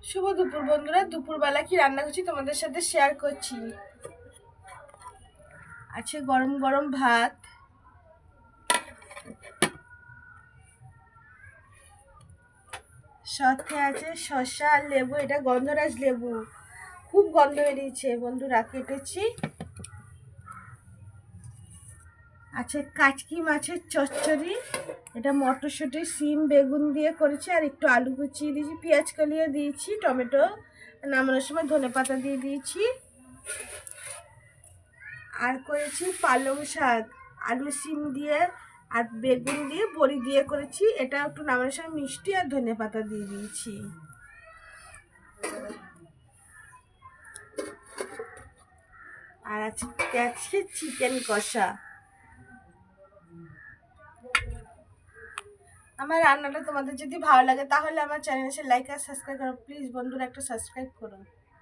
শুভ দুপুর বন্ধুরা। দুপুরবেলা কি রান্না করছি তোমাদের সাথে শেয়ার করছি। আছে গরম গরম ভাত, সাথে আছে শসা আর লেবু। এটা গন্ধরাজ লেবু, খুব গন্ধ বেরিয়েছে বন্ধুরা, কেটেছি। আছে কাচকি মাছের চচ্চড়ি, এটা মটরশুঁটি সিম বেগুন দিয়ে করেছি, আর একটু আলু কুচিয়ে দিয়েছি, পেঁয়াজ কলিয়ে দিয়েছি, টমেটো, নামানোর সময় ধনেপাতা দিয়ে দিয়েছি। আর করেছি পালং শাক, আলু সিম দিয়ে আর বেগুন দিয়ে বড়ি দিয়ে করেছি। এটা একটু নামানোর সময় মিষ্টি আর ধনেপাতা দিয়ে দিয়েছি। আর আজকে চিকেন কষা। আমার রান্নাটা তোমাদের যদি ভালো লাগে তাহলে আমার চ্যানেলে লাইক আর সাবস্ক্রাইব করো প্লিজ বন্ধুরা, একটা সাবস্ক্রাইব করো।